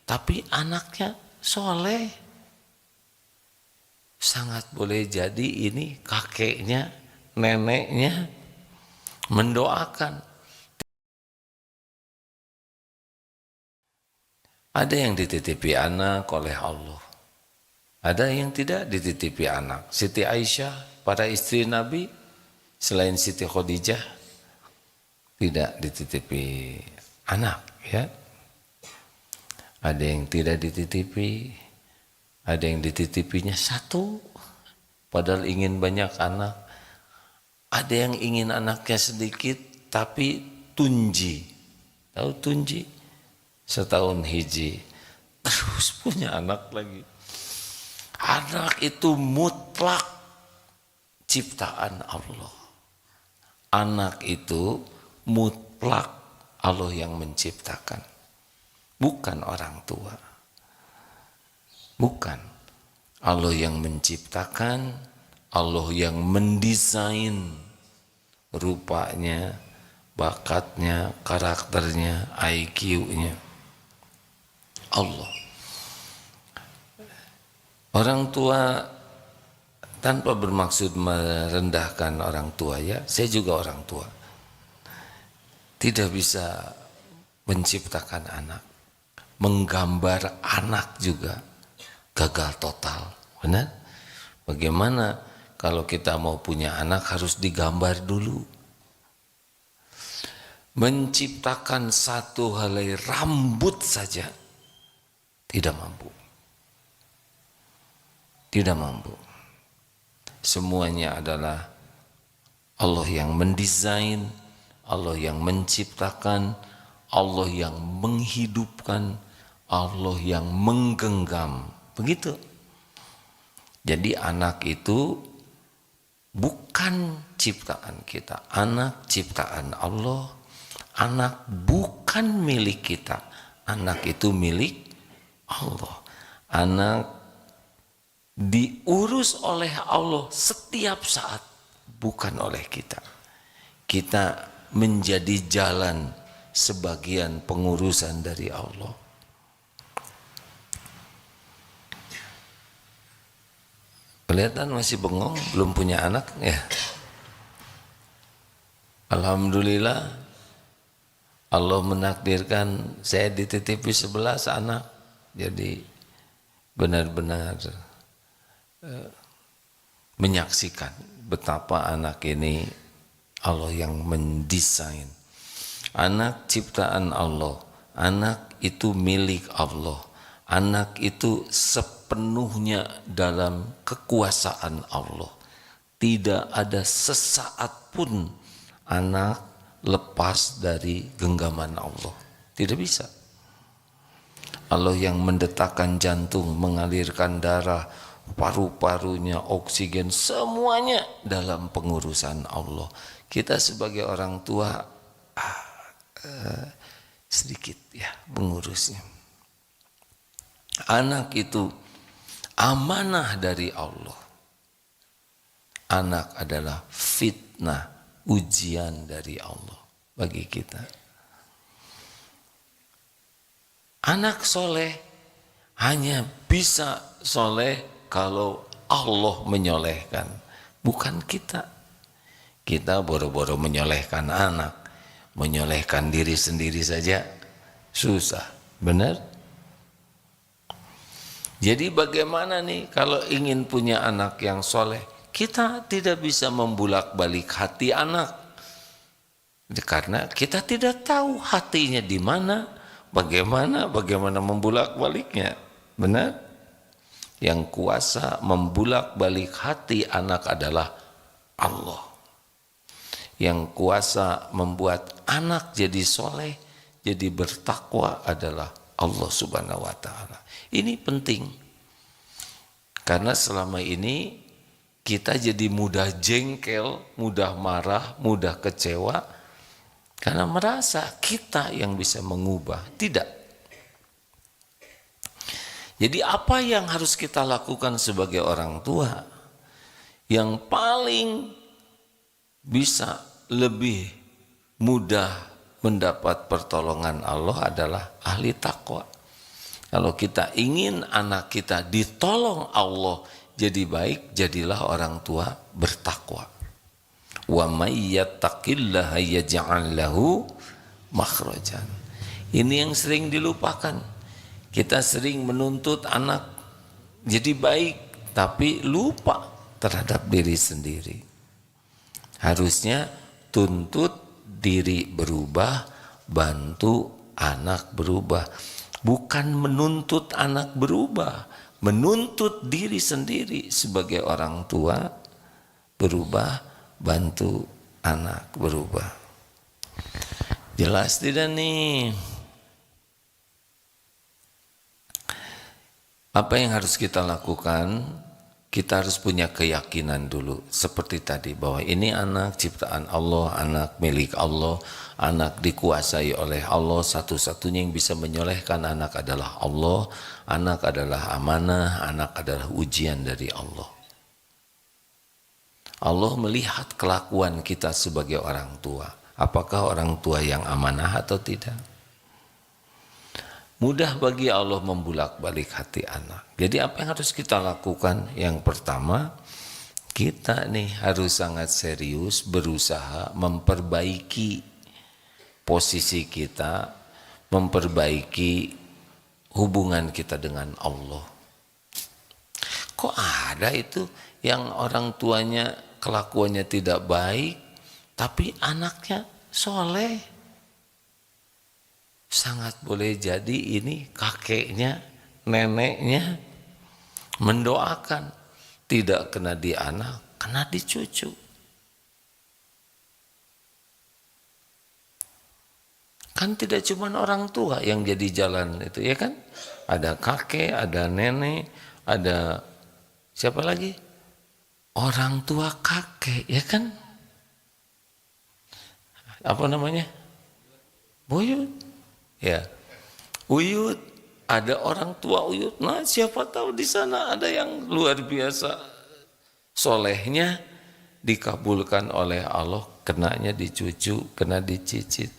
tapi anaknya soleh. Sangat boleh jadi ini kakeknya, neneknya mendoakan. Ada yang dititipi anak oleh Allah, ada yang tidak dititipi anak. Siti Aisyah, para istri Nabi selain Siti Khadijah, tidak dititipi anak, ya. Ada yang tidak dititipi, ada yang dititipinya satu, padahal ingin banyak anak. Ada yang ingin anaknya sedikit, tapi tunji. Tahu tunji? Setahun hiji, terus punya anak lagi. Anak itu mutlak ciptaan Allah. Anak itu mutlak Allah yang menciptakan, bukan orang tua. Bukan. Allah yang menciptakan, Allah yang mendesain rupanya, bakatnya, karakternya, IQ-nya. Allah. Orang tua, tanpa bermaksud merendahkan orang tua, ya, saya juga orang tua, tidak bisa menciptakan anak, menggambar anak juga gagal total. Benar? Bagaimana kalau kita mau punya anak harus digambar dulu. Menciptakan satu helai rambut saja tidak mampu. Tidak mampu. Semuanya adalah Allah yang mendesain, Allah yang menciptakan, Allah yang menghidupkan, Allah yang menggenggam. Begitu. Jadi anak itu bukan ciptaan kita. Anak ciptaan Allah. Anak bukan milik kita. Anak itu milik Allah. Anak diurus oleh Allah setiap saat, bukan oleh kita. Kita menjadi jalan sebagian pengurusan dari Allah. Kelihatan masih bengong, belum punya anak ya. Alhamdulillah, Allah menakdirkan saya dititipi 11 anak. Jadi benar-benar menyaksikan betapa anak ini Allah yang mendesain. Anak ciptaan Allah, anak itu milik Allah. Anak itu sepenuhnya dalam kekuasaan Allah. Tidak ada sesaat pun anak lepas dari genggaman Allah. Tidak bisa. Allah yang mendetakkan jantung, mengalirkan darah, paru-parunya, oksigen, semuanya dalam pengurusan Allah. Kita sebagai orang tua sedikit ya mengurusnya. Anak itu amanah dari Allah. Anak adalah fitnah, ujian dari Allah bagi kita. Anak soleh hanya bisa soleh kalau Allah menyolehkan, bukan kita. Kita boro-boro menyolehkan anak, menyolehkan diri sendiri saja susah, benar? Jadi bagaimana nih kalau ingin punya anak yang soleh? Kita tidak bisa membulak-balik hati anak. Karena kita tidak tahu hatinya di mana, bagaimana membulak-baliknya. Benar? Yang kuasa membulak-balik hati anak adalah Allah. Yang kuasa membuat anak jadi soleh, jadi bertakwa adalah Allah Subhanahu wa Ta'ala. Ini penting, karena selama ini kita jadi mudah jengkel, mudah marah, mudah kecewa, karena merasa kita yang bisa mengubah. Tidak. Jadi apa yang harus kita lakukan sebagai orang tua? Yang paling bisa lebih mudah mendapat pertolongan Allah adalah ahli takwa. Kalau kita ingin anak kita ditolong Allah jadi baik, jadilah orang tua bertakwa. Wa may yattaqillaha yaj'al lahu makhrajan. Ini yang sering dilupakan. Kita sering menuntut anak jadi baik, tapi lupa terhadap diri sendiri. Harusnya tuntut diri berubah, bantu anak berubah. Bukan menuntut anak berubah, menuntut diri sendiri sebagai orang tua berubah, bantu anak berubah. Jelas tidak nih? Apa yang harus kita lakukan? Kita harus punya keyakinan dulu. Seperti tadi, bahwa ini anak ciptaan Allah, anak milik Allah, anak dikuasai oleh Allah. Satu-satunya yang bisa menyolehkan anak adalah Allah. Anak adalah amanah, anak adalah ujian dari Allah. Allah melihat kelakuan kita sebagai orang tua. Apakah orang tua yang amanah atau tidak? Mudah bagi Allah membulak-balik hati anak. Jadi apa yang harus kita lakukan? Yang pertama, kita nih harus sangat serius berusaha memperbaiki posisi kita, memperbaiki hubungan kita dengan Allah. Kok ada itu yang orang tuanya kelakuannya tidak baik, tapi anaknya soleh? Sangat boleh jadi ini kakeknya, neneknya mendoakan, tidak kena di anak, kena di cucu. Kan tidak cuma orang tua yang jadi jalan itu, ya kan? Ada kakek, ada nenek, ada siapa lagi? Orang tua kakek, ya kan? Apa namanya? Buyut. Ya, uyut, ada orang tua uyut. Nah, siapa tahu di sana ada yang luar biasa solehnya, dikabulkan oleh Allah, kenanya di cucu, kena dicicit.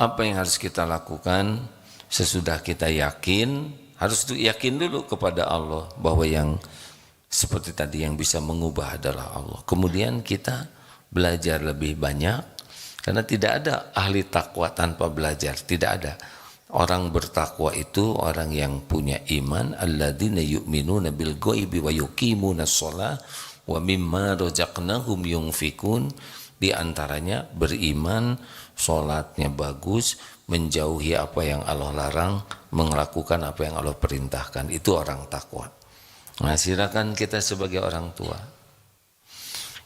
Apa yang harus kita lakukan sesudah kita yakin? Harus yakin dulu kepada Allah bahwa yang seperti tadi yang bisa mengubah adalah Allah. Kemudian kita belajar lebih banyak. Karena tidak ada ahli takwa tanpa belajar, tidak ada. Orang bertakwa itu orang yang punya iman, alladzina yu'minuna bil ghaibi wa yuqimunas shalah wa mimma razaqnahum yunfikun. Di antaranya beriman, salatnya bagus, menjauhi apa yang Allah larang, melakukan apa yang Allah perintahkan. Itu orang takwa. Nah, silakan kita sebagai orang tua.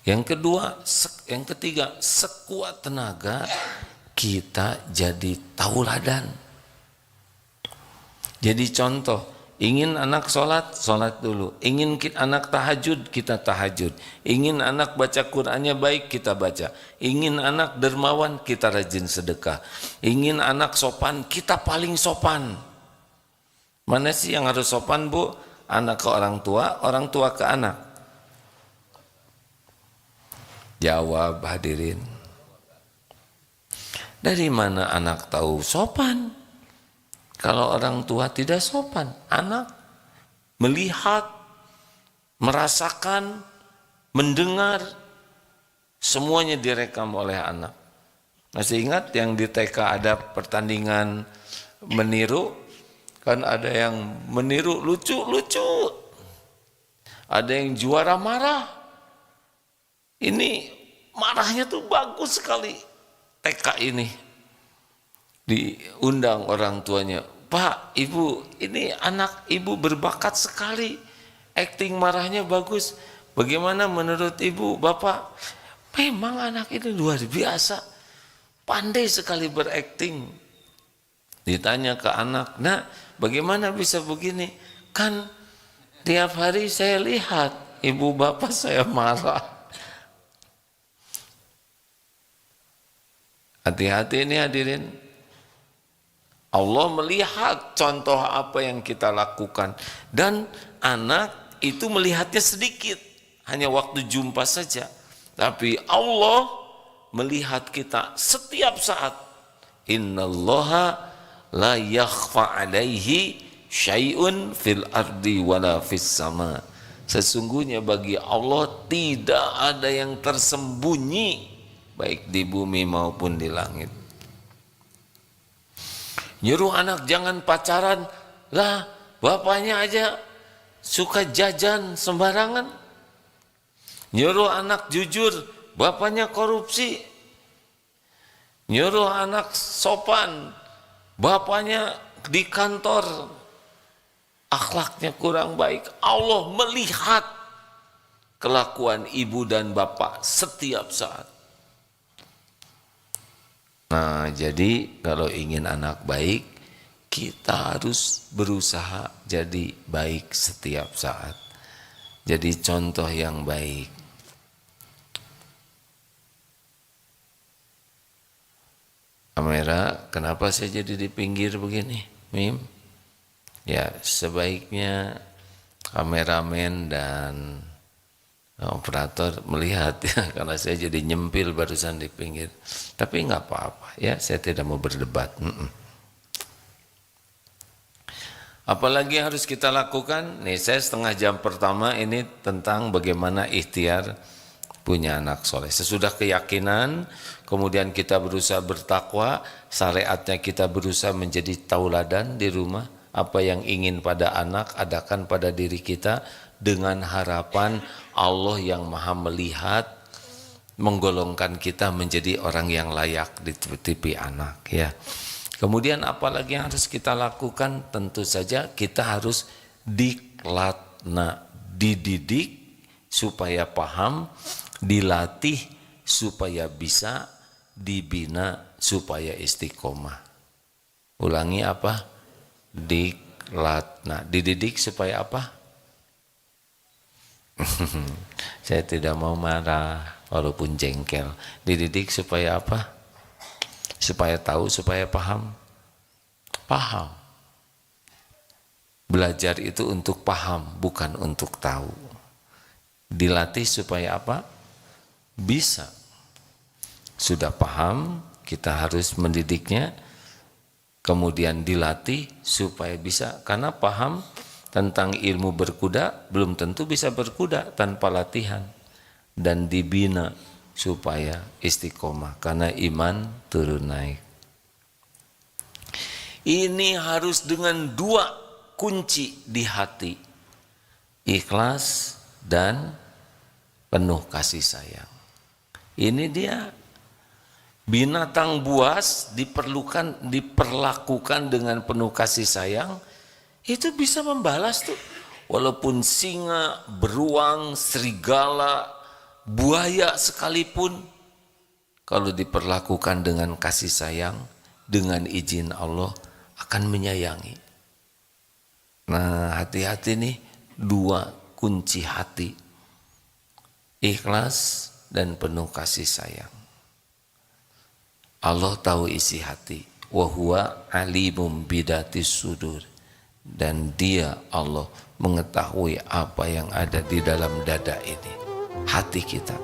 Yang kedua, yang ketiga, sekuat tenaga kita jadi tauladan. Jadi contoh, ingin anak sholat, sholat dulu. Ingin anak tahajud, kita tahajud. Ingin anak baca Qur'annya baik, kita baca. Ingin anak dermawan, kita rajin sedekah. Ingin anak sopan, kita paling sopan. Mana sih yang harus sopan, Bu? Anak ke orang tua ke anak. Jawab hadirin. Dari mana anak tahu sopan? Kalau orang tua tidak sopan, anak melihat, merasakan, mendengar, semuanya direkam oleh anak. Masih ingat yang di TK ada pertandingan meniru? Kan ada yang meniru lucu-lucu. Ada yang juara marah. Ini marahnya tuh bagus sekali. TK ini diundang orang tuanya. Pak, Ibu, ini anak Ibu berbakat sekali. Akting marahnya bagus. Bagaimana menurut Ibu, Bapak? Memang anak ini luar biasa. Pandai sekali berakting. Ditanya ke anak, nah bagaimana bisa begini? Kan tiap hari saya lihat Ibu Bapak saya marah. Hati-hati ini hadirin. Allah melihat contoh apa yang kita lakukan. Dan anak itu melihatnya sedikit. Hanya waktu jumpa saja. Tapi Allah melihat kita setiap saat. Innallaha la yakhfa alaihi syai'un fil ardi wala fis sama. Sesungguhnya bagi Allah tidak ada yang tersembunyi baik di bumi maupun di langit. Nyuruh anak jangan pacaran, lah bapaknya aja suka jajan sembarangan. Nyuruh anak jujur, bapaknya korupsi. Nyuruh anak sopan, bapaknya di kantor akhlaknya kurang baik. Allah melihat kelakuan ibu dan bapak setiap saat. Nah, jadi kalau ingin anak baik, kita harus berusaha jadi baik setiap saat. Jadi contoh yang baik. Kamera, kenapa saya jadi di pinggir begini, Mim? Ya, sebaiknya kameramen dan operator melihat ya, karena saya jadi nyempil barusan di pinggir. Tapi nggak apa-apa ya, saya tidak mau berdebat. Apalagi harus kita lakukan? Nih, saya setengah jam pertama ini tentang bagaimana ikhtiar punya anak soleh. Sesudah keyakinan, kemudian kita berusaha bertakwa, syariatnya kita berusaha menjadi tauladan di rumah. Apa yang ingin pada anak, adakan pada diri kita dengan harapan Allah yang maha melihat menggolongkan kita menjadi orang yang layak dititipi anak ya. Kemudian apalagi yang harus kita lakukan? Tentu saja kita harus dididik supaya paham, dilatih supaya bisa, dibina supaya istiqomah. Ulangi apa? Dididik supaya apa? Saya tidak mau marah walaupun jengkel. Dididik supaya apa? Supaya tahu, supaya paham. Paham. Belajar itu untuk paham, bukan untuk tahu. Dilatih supaya apa? Bisa. Sudah paham, kita harus mendidiknya, kemudian dilatih supaya bisa. Karena paham tentang ilmu berkuda, belum tentu bisa berkuda tanpa latihan. Dan dibina supaya istiqomah, karena iman turun naik. Ini harus dengan dua kunci di hati, ikhlas dan penuh kasih sayang. Ini dia. Binatang buas diperlakukan dengan penuh kasih sayang, itu bisa membalas tuh. Walaupun singa, beruang, serigala, buaya sekalipun, kalau diperlakukan dengan kasih sayang, dengan izin Allah akan menyayangi. Nah, hati-hati nih, dua kunci hati, ikhlas dan penuh kasih sayang. Allah tahu isi hati, wa huwa alimum bidatis sudur, dan dia Allah mengetahui apa yang ada di dalam dada ini, hati kita.